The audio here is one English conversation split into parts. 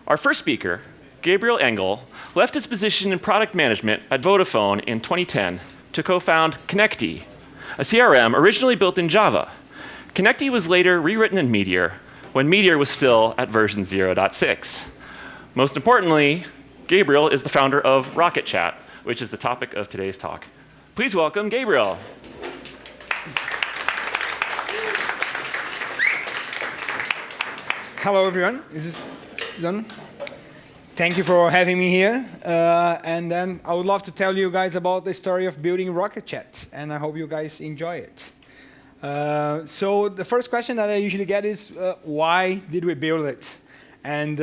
Our first speaker, Gabriel Engel, left his position in product management at Vodafone in 2010 to co-found Connecty, a CRM originally built in Java. Connecty was later rewritten in Meteor when Meteor was still at version 0.6. Most importantly, Gabriel is the founder of Rocket.Chat, which is the topic of today's talk. Please welcome Gabriel. Hello, everyone. Is this done? Thank you for having me here. And then I would love to tell you guys about the story of building Rocket.Chat, and I hope you guys enjoy it. So the first question that I usually get is, why did we build it? And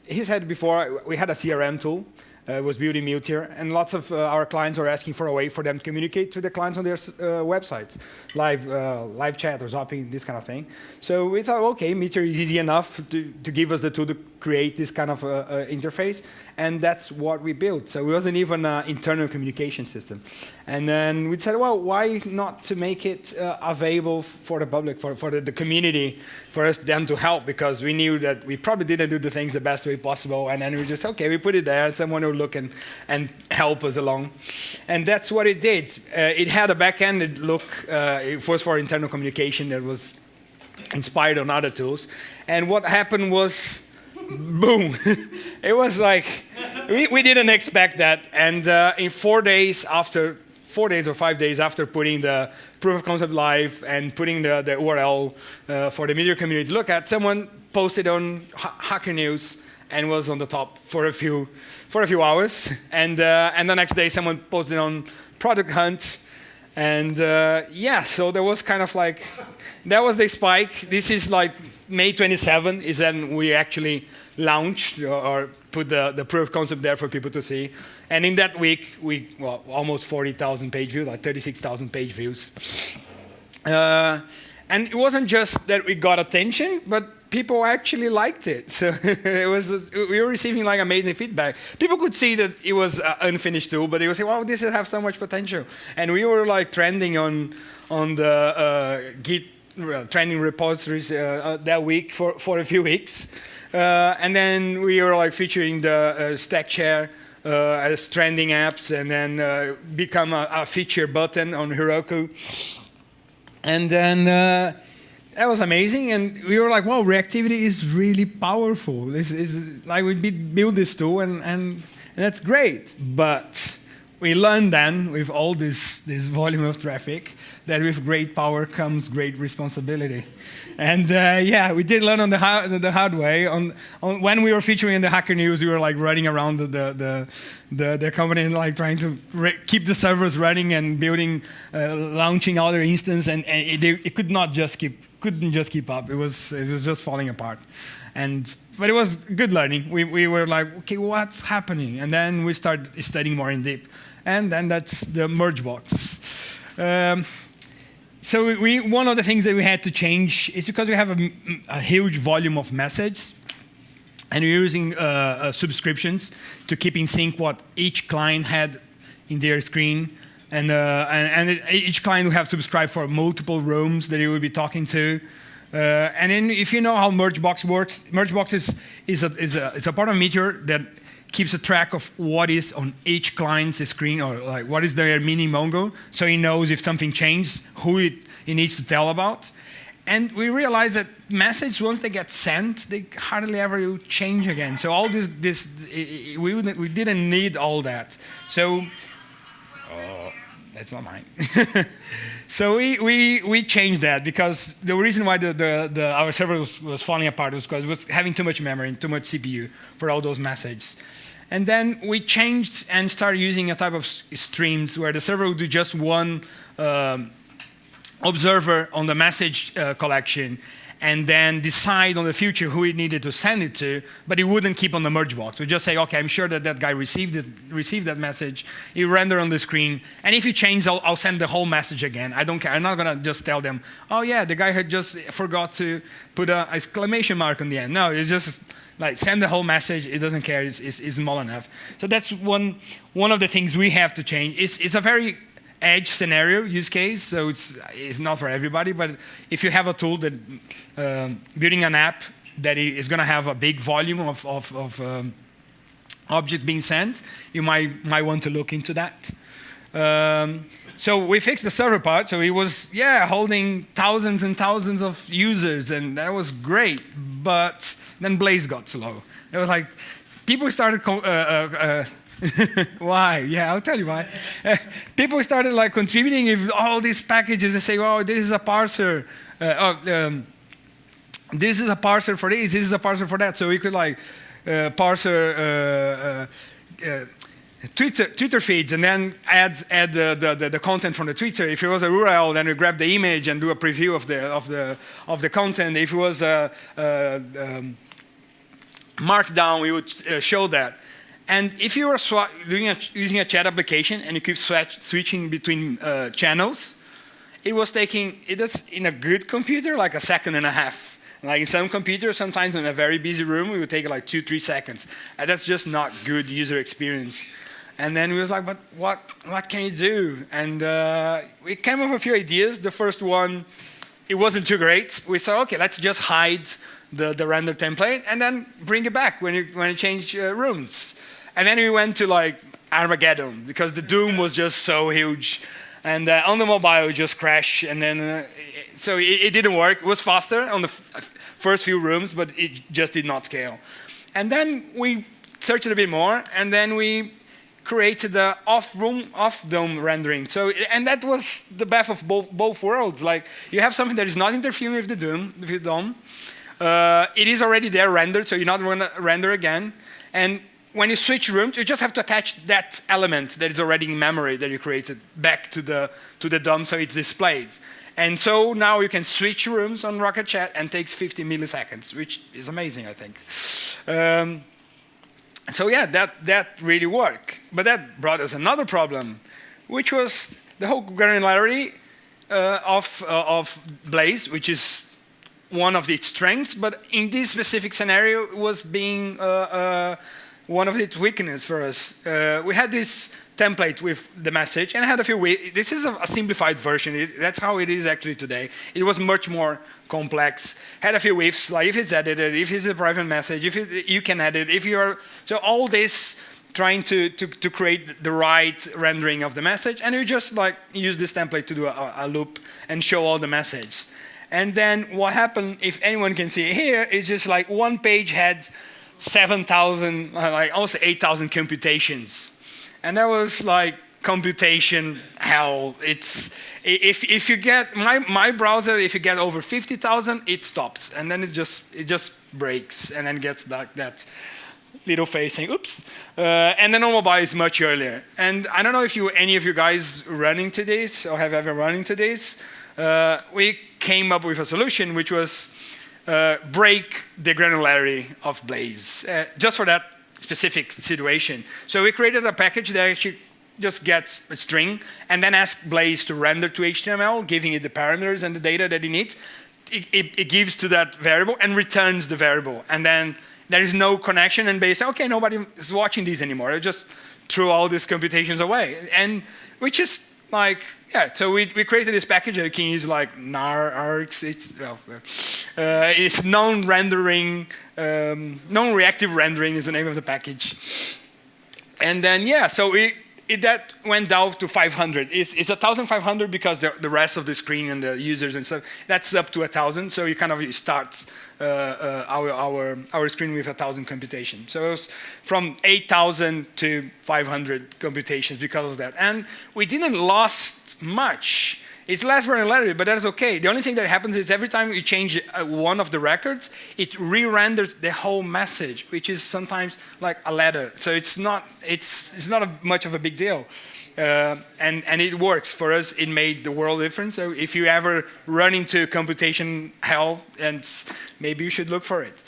he said before, we had a CRM tool. It was built in Meteor, and lots of our clients were asking for a way for them to communicate to the clients on their websites, live chat or zapping, this kind of thing. So we thought, okay, Meteor is easy enough to give us the tool to create this kind of interface, and that's what we built. So it wasn't even an internal communication system. And then we said, well, why not to make it available for the public, for the community, for us then to help, because we knew that we probably didn't do the things the best way possible, and then we just, okay, we put it there, and someone will look and help us along. And that's what it did. It had a back-ended look. It was for internal communication that was inspired on other tools. And what happened was, boom. It was like, we didn't expect that. And in 4 days or 5 days after putting the proof of concept live and putting the URL for the Meteor community to look at, someone posted on Hacker News and was on the top for a few hours. And the next day, someone posted on Product Hunt. And yeah, so there was kind of like, that was the spike. This is like May 27 is when we actually launched or put the proof of concept there for people to see. And in that week, almost 40,000 page views, like 36,000 page views. And it wasn't just that we got attention, but people actually liked it. So we were receiving like amazing feedback. People could see that it was an unfinished tool, but they would say, wow, this has so much potential. And we were like trending on the Git trending repositories that week for a few weeks. And then we were like featuring the Stack Share as trending apps, and then become a feature button on Heroku. And then that was amazing, and we were like, wow, reactivity is really powerful. This is like we built this tool, and that's great. But we learned then, with all this volume of traffic, that with great power comes great responsibility. And yeah, we did learn on the hard way. When we were featuring in the Hacker News, we were like running around the company and like trying to keep the servers running and building, launching other instances, and it couldn't just keep up. It was just falling apart. But it was good learning. We were like, okay, what's happening? And then we started studying more in deep. And then that's the merge box. So one of the things that we had to change is because we have a huge volume of messages, and we're using subscriptions to keep in sync what each client had in their screen. And each client will have subscribed for multiple rooms that he will be talking to. And then if you know how Mergebox works, Mergebox is a part of Meteor that keeps a track of what is on each client's screen, or like what is their mini Mongo, so he knows if something changed, who he needs to tell about. And we realized that messages, once they get sent, they hardly ever change again. So all this we didn't need all that. So, that's not mine. So we changed that, because the reason why our server was falling apart was because it was having too much memory and too much CPU for all those messages. And then we changed and started using a type of streams where the server would do just one observer on the message collection, and then decide on the future who it needed to send it to, but it wouldn't keep on the merge box. We just say, okay, I'm sure that guy received that message. It render on the screen, and if it changes, I'll send the whole message again. I don't care. I'm not gonna just tell them, oh yeah, the guy had just forgot to put an exclamation mark on the end. No, it's just like send the whole message. It doesn't care. It's small enough. So that's one of the things we have to change. It's a very edge scenario use case, so it's not for everybody, but if you have a tool that building an app that is going to have a big volume of object being sent, you might want to look into that. So we fixed the server part. So it was, holding thousands and thousands of users, and that was great. But then Blaze got slow. It was like, people started, why? Yeah, I'll tell you why. People started like contributing with all these packages and say, oh, this is a parser. This is a parser for this is a parser for that. So we could like parser Twitter feeds and then add the content from the Twitter. If it was a URL, then we grab the image and do a preview of the content. If it was a Markdown, we would show that. And if you were using a chat application and you keep switching between channels, it was in a good computer like a second and a half. Like in some computers, sometimes in a very busy room, it would take like 2-3 seconds. And that's just not good user experience. And then we was like, but what can you do? And we came up with a few ideas. The first one, it wasn't too great. We thought, okay, let's just hide the render template and then bring it back when you change rooms. And then we went to like Armageddon because the Doom was just so huge. And on the mobile, it just crashed. And then, so it didn't work. It was faster on the first few rooms, but it just did not scale. And then we searched a bit more, and then we created the off-dome rendering. So, and that was the best of both worlds. Like, you have something that is not interfering with the DOM. It is already there rendered, so you're not going to render again. And when you switch rooms, you just have to attach that element that is already in memory that you created back to the DOM so it's displayed. And so now you can switch rooms on Rocket.Chat and takes 50 milliseconds, which is amazing, I think. So yeah, that really worked. But that brought us another problem, which was the whole granularity of Blaze, which is one of its strengths, but in this specific scenario, it was being one of its weaknesses for us. We had this template with the message, and I had a few ways. This is a simplified version. That's how it is actually today. It was much more complex. Had a few ifs, like if it's edited, if it's a private message, you can edit, so all this trying to create the right rendering of the message, and you just like use this template to do a loop and show all the message. And then what happened, if anyone can see it here, is just like one page had 7,000, like also 8,000 computations. And that was like computation hell. It's, if you get, my browser, if you get over 50,000, it stops. And then it just breaks and then gets that little face saying, oops. And then on mobile is much earlier. And I don't know if any of you guys run into this or have ever run into this. We came up with a solution which was break the granularity of Blaze, just for that specific situation. So we created a package that actually just gets a string and then asks Blaze to render to HTML, giving it the parameters and the data that it needs. It gives to that variable and returns the variable. And then there is no connection, and Blaze says, okay, nobody is watching these anymore. I just threw all these computations away. And which is like, yeah, so we created this package that you can use like nar args. It's non-rendering, non-reactive rendering is the name of the package. And then, yeah, so that went down to 500. It's 1,500 because the rest of the screen and the users and stuff, that's up to 1,000. So you kind of start our screen with 1,000 computations. So it was from 8,000 to 500 computations because of that. And we didn't lost much. It's less granularity, but that's okay. The only thing that happens is every time you change one of the records, it re-renders the whole message, which is sometimes like a letter. So it's not much of a big deal. And it works. For us, it made the world difference. So if you ever run into computation hell, and maybe you should look for it.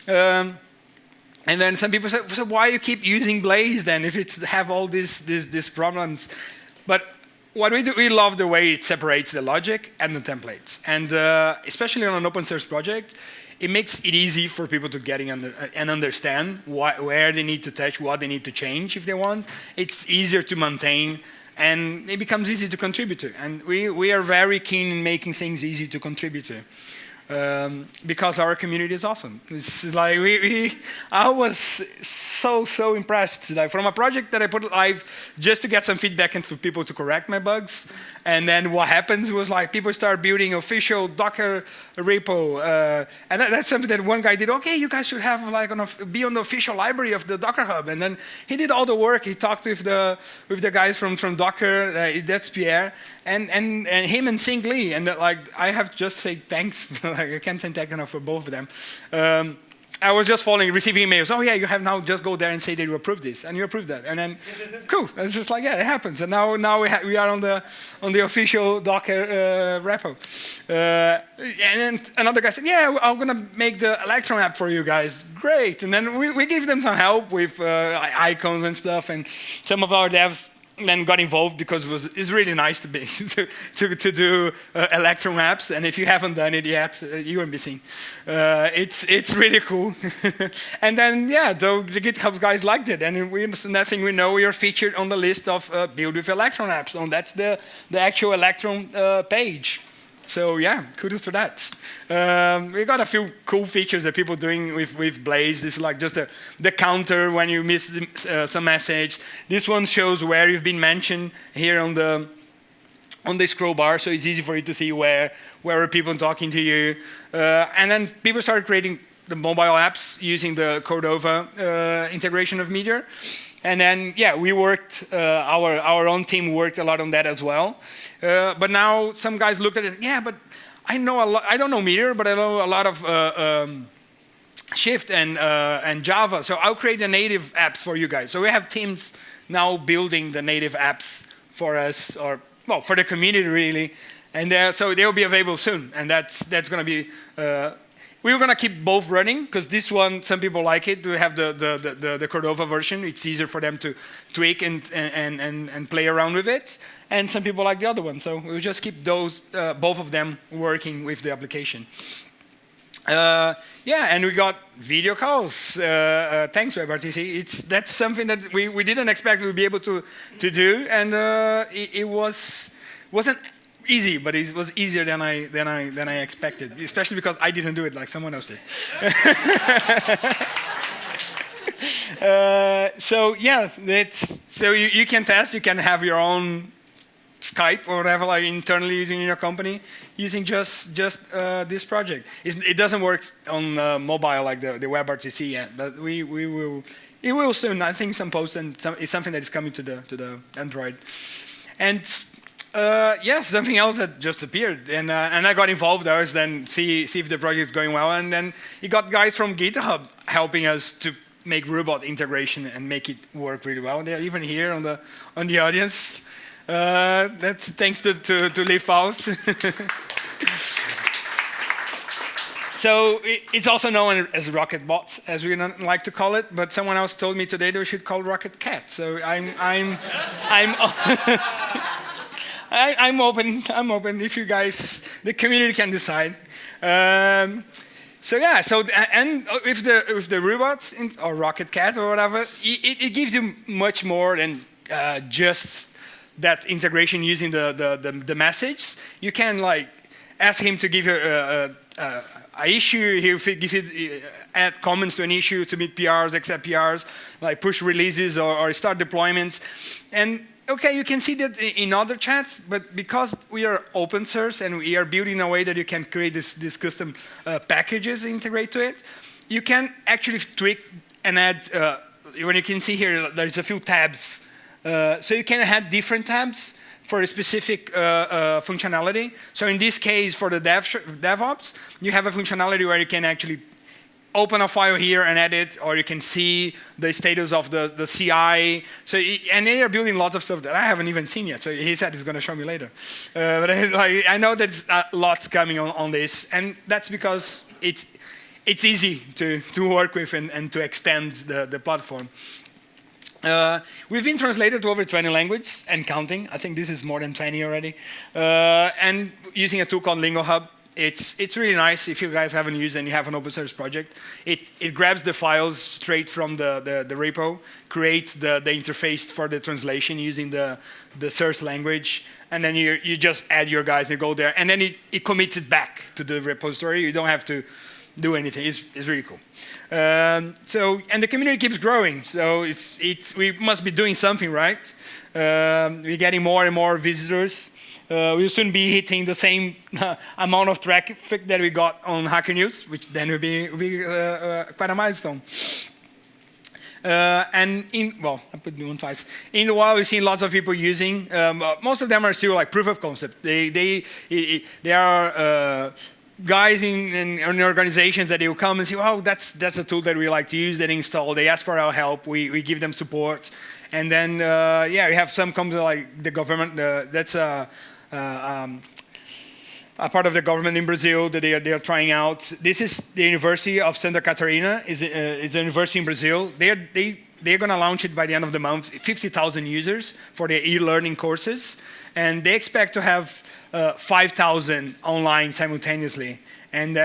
And then some people say, so why you keep using Blaze then if it's have all these problems? But what we do, we love the way it separates the logic and the templates. And especially on an open source project, it makes it easy for people to get in and understand where they need to touch, what they need to change if they want. It's easier to maintain, and it becomes easy to contribute to. And we are very keen in making things easy to contribute to. because our community is awesome. It's like I was so impressed. Like from a project that I put live just to get some feedback and for people to correct my bugs, and then what happens was like people start building official Docker repo, and that's something that one guy did. Okay, you guys should have like be on the official library of the Docker Hub, and then he did all the work. He talked with the guys from Docker. That's Pierre. And him and Sing Lee, and like I have to just say thanks. Like, I can't thank enough for both of them. I was just receiving emails. Oh yeah, you have now just go there and say that you approve this, and you approve that, and then cool. It's just like yeah, it happens. And now we are on the official Docker repo. And then another guy said, yeah, I'm gonna make the Electron app for you guys. Great. And then we give them some help with icons and stuff, and some of our devs then got involved because it's really nice to be to do Electron apps, and if you haven't done it yet, you are missing. It's really cool. And then yeah, the GitHub guys liked it, and next thing we know, we are featured on the list of build with Electron apps. And that's the actual Electron page. So yeah, kudos to that. We got a few cool features that people are doing with Blaze. This is like just the counter when you miss some message. This one shows where you've been mentioned here on the scroll bar, so it's easy for you to see where are people talking to you. And then people started creating the mobile apps using the Cordova integration of Meteor. And then, yeah, we worked, our own team worked a lot on that as well. But now some guys looked at it, yeah, but I know a lot, I don't know Meteor, but I know a lot of Shift and Java. So I'll create the native apps for you guys. So we have teams now building the native apps for us, or, well, for the community really. And so they'll be available soon. And that's going to be, we're going to keep both running, because this one, some people like it, to have the Cordova version. It's easier for them to tweak and play around with it. And some people like the other one. So we'll just keep those, both of them working with the application. Yeah, and we got video calls. Thanks, Webrtc. That's something that we didn't expect we would be able to do. And it wasn't easy, but it was easier than I expected, especially because I didn't do it like someone else did. So yeah, so you can test. You can have your own Skype or whatever, like internally using in your company, using just this project. It doesn't work on mobile like the Webrtc yet, but we will. It will soon. I think some post and it's something that is coming to the Android. And yeah, something else that just appeared, and I got involved. I was then see if the project is going well, and then you got guys from GitHub helping us to make robot integration and make it work really well. They're even here on the audience. That's thanks to Leaf Faust. So it's also known as Rocket Bots, as we don't like to call it. But someone else told me today they should call Rocket.Cat. So I'm I'm open if you guys, the community can decide. So yeah, and with the robots or Rocket.Cat or whatever, it gives you much more than just that integration using the message. You can like ask him to give you a issue. He'll give you add comments to an issue, submit PRs, accept PRs, like push releases or start deployments. And okay, you can see that in other chats, but because we are open source and we are building a way that you can create this custom packages integrate to it, you can actually tweak and add, when you can see here, there's a few tabs. So you can add different tabs for a specific functionality. So in this case, for the DevOps, you have a functionality where you can actually open a file here and edit, or you can see the status of the CI. So, and they are building lots of stuff that I haven't even seen yet. So he said he's going to show me later. But I know there's lots coming on this, and that's because it's easy to work with and to extend the platform. We've been translated to over 20 languages and counting. I think this is more than 20 already. And using a tool called Lingo Hub. It's really nice if you guys haven't used it and you have an open source project. It grabs the files straight from the repo, creates the interface for the translation using the source language, and then you just add your guys and go there, and then it commits it back to the repository. You don't have to do anything. It's really cool. And the community keeps growing. So we must be doing something, right? We're getting more and more visitors. We'll soon be hitting the same amount of traffic that we got on Hacker News, which then will be quite a milestone. Well, I put the one twice. In the wild, we've seen lots of people using. Most of them are still like proof of concept. They are guys in organizations that they will come and say, "Oh, that's a tool that we like to use." They install. They ask for our help. We give them support, and then we have some companies like the government. That's a part of the government in Brazil that they are trying out. This is the University of Santa Catarina. Is a university in Brazil. They're going to launch it by the end of the month. 50,000 users for their e-learning courses, and they expect to have 5,000 online simultaneously. And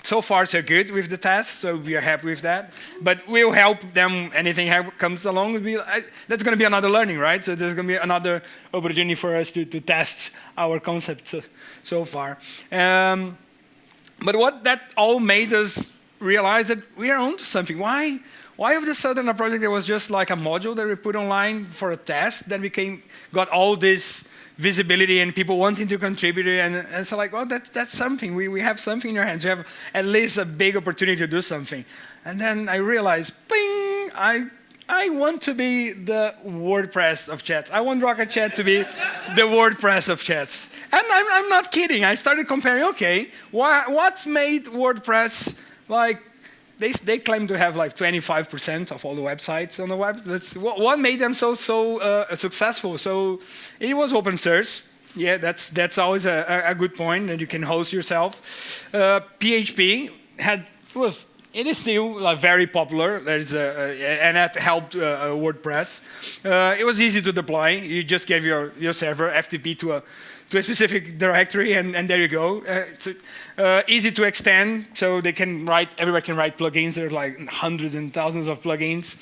so far so good with the test, so we are happy with that. But we'll help them. Anything comes along, that's going to be another learning, right? So there's going to be another opportunity for us to test our concept so far. But what that all made us realize that we are onto something. Why all of a sudden a project that was just like a module that we put online for a test that got all this visibility and people wanting to contribute, and so like, well, that's something. We have something in your hands. You have at least a big opportunity to do something. And then I realized, bing, I want to be the WordPress of chats. I want Rocket.Chat to be the WordPress of chats. And I'm not kidding. I started comparing, okay, what's made WordPress like, they claim to have like 25% of all the websites on the web. What made them so successful? So it was open source. Yeah, that's always a good point, that you can host yourself. PHP it is still very popular. And that helped WordPress. It was easy to deploy. You just gave your server FTP to a specific directory, and there you go. It's easy to extend, so everybody can write plugins. There are like hundreds and thousands of plugins.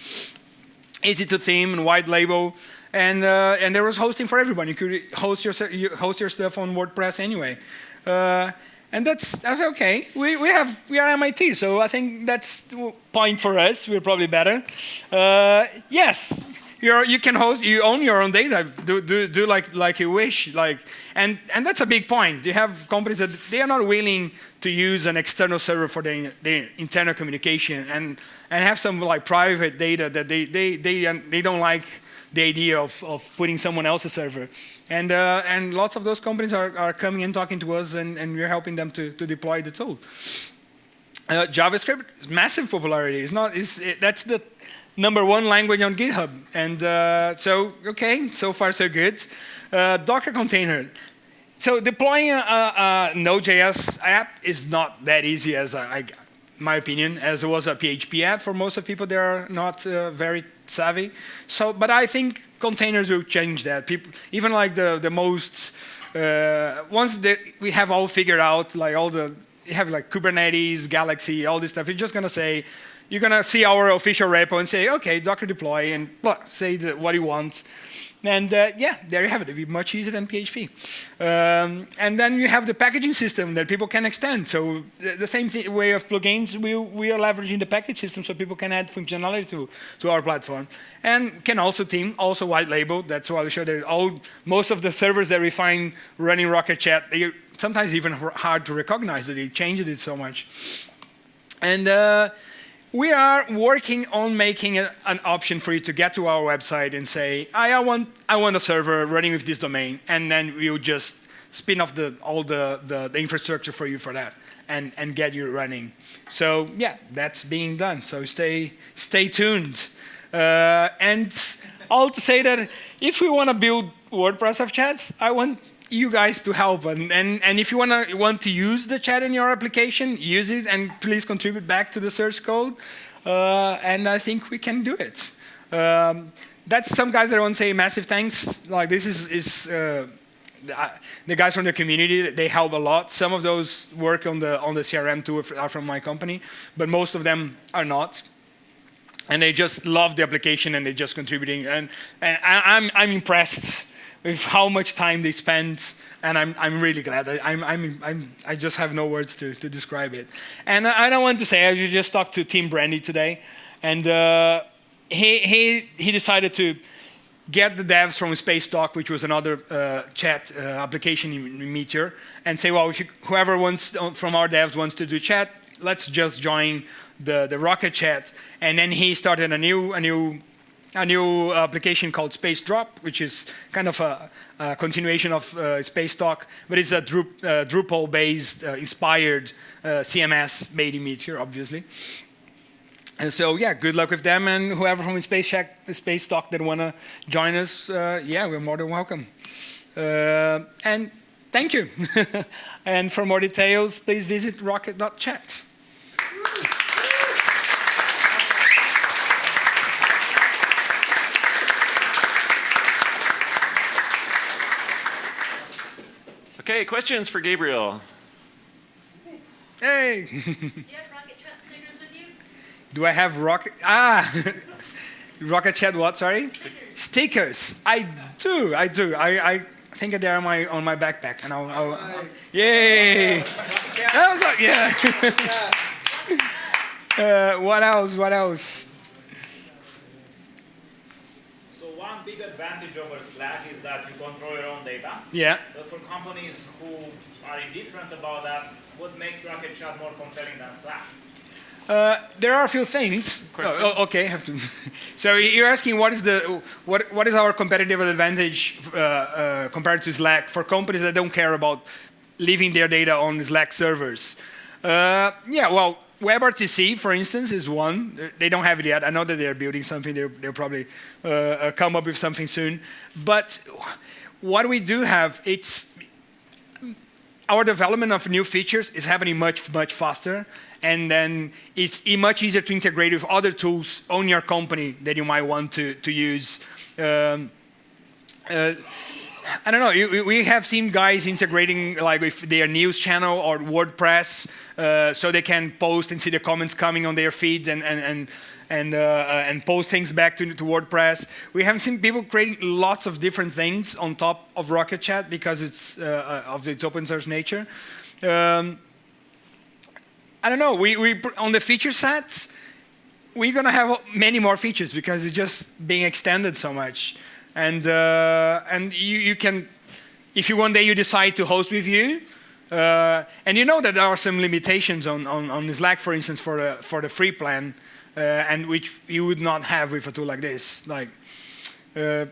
Easy to theme and white label, and there was hosting for everyone. You could host your stuff on WordPress anyway. And that's okay. We are MIT, so I think that's the point for us. We're probably better. Yes. You can host. You own your own data. Do like you wish. And that's a big point. You have companies that they are not willing to use an external server for their internal communication, and have some like private data that they don't like the idea of putting someone else's server. And lots of those companies are coming and talking to us, and we're helping them to deploy the tool. JavaScript is massive popularity. That's the #1 language on GitHub. And so far so good. Docker container. So deploying a Node.js app is not that easy as my opinion, as it was a PHP app. For most of people, they are not very savvy. But I think containers will change that. People, even like the most, once we have all figured out, like you have like Kubernetes, Galaxy, all this stuff, you're going to see our official repo and say, okay, Docker deploy, and say what you want. And there you have it. It'll be much easier than PHP. And then you have the packaging system that people can extend. So the same way of plugins, we are leveraging the package system so people can add functionality to our platform. And can also theme, also white label. That's why we show that most of the servers that we find running Rocket.Chat, they're sometimes even hard to recognize that they changed it so much. And we are working on making an option for you to get to our website and say, I want a server running with this domain, and then we'll just spin off all the infrastructure for you for that, and get you running. So yeah, that's being done. So stay tuned. And all to say that if we want to build WordPress of chats, I want you guys to help, and if you want to use the chat in your application, use it, and please contribute back to the source code, and I think we can do it. That's some guys that want to say massive thanks. Like this is the guys from the community, they help a lot. Some of those work on the CRM tool are from my company, but most of them are not. And they just love the application and they're just contributing. And I'm impressed with how much time they spend. And I'm really glad. I just have no words to describe it. And I don't want to say, I just talked to Tim Brandy today, and he decided to get the devs from Space Talk, which was another chat application in Meteor, and say, well, if whoever wants from our devs wants to do chat, let's just join the Rocket.Chat. And then he started a new application called Space Drop, which is kind of a continuation of Space Talk, but it's a Drupal-based, inspired CMS made in Meteor, obviously. And so, yeah, good luck with them, and whoever from Space Talk that want to join us, yeah, we're more than welcome. And thank you. And for more details, please visit Rocket.Chat. Okay, questions for Gabriel? Hey! Do you have Rocket.Chat stickers with you? Do I have Rocket.Chat what, sorry? Stickers. I do. I think they're on my backpack. And I'll yay! That was yeah. What else? One big advantage over Slack is that you control your own data. Yeah. But for companies who are indifferent about that, what makes Rocket.Chat more compelling than Slack? There are a few things. Okay, I have to. So you're asking what is our competitive advantage compared to Slack for companies that don't care about leaving their data on Slack servers? Yeah, well, Webrtc, for instance, is one. They don't have it yet. I know that they're building something. They'll probably come up with something soon. But what we do have, it's our development of new features is happening much faster. And then it's much easier to integrate with other tools on your company that you might want to use. I don't know. We have seen guys integrating like with their news channel or WordPress, so they can post and see the comments coming on their feeds and post things back to WordPress. We have seen people creating lots of different things on top of Rocket.Chat because it's of its open source nature. I don't know. We on the feature sets, we're gonna have many more features because it's just being extended so much. And you can, if you one day you decide to host with you, and you know that there are some limitations on Slack, for instance, for the free plan, and which you would not have with a tool like this. Like, yeah,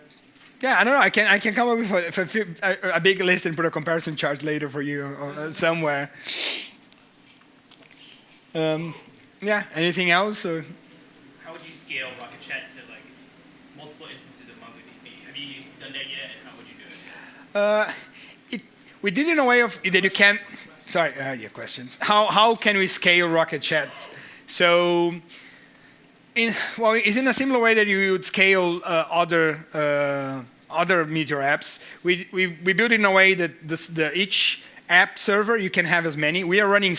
I don't know. I can come up with a big list and put a comparison chart later for you somewhere. Yeah. Anything else? Or? How would you scale Rocket.Chat to like multiple instances of MongoDB? Have you done that yet, and how would you do it? We did it in a way of that you can. Sorry, your questions. How can we scale Rocket.Chat? So, it's in a similar way that you would scale other Meteor apps. We built it in a way that each app server, you can have as many. We are running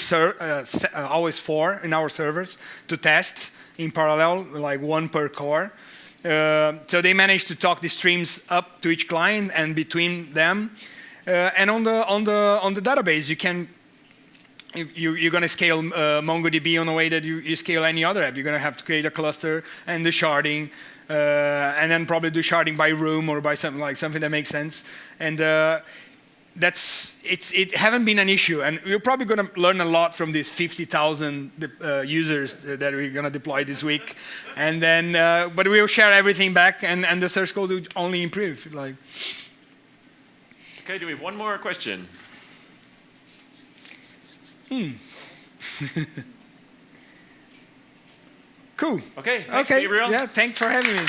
always 4 in our servers to test in parallel, like 1 per core. So they managed to talk the streams up to each client and between them. And on the database, you're going to scale MongoDB in a way that you scale any other app. You're going to have to create a cluster and do sharding, and then probably do sharding by room or by something that makes sense. And it haven't been an issue, and we're probably going to learn a lot from these 50,000 users that we're going to deploy this week, and then but we'll share everything back, and the source code will only improve. Like, okay, do we have one more question? Cool. Okay, thanks, Gabriel. Yeah, thanks for having me.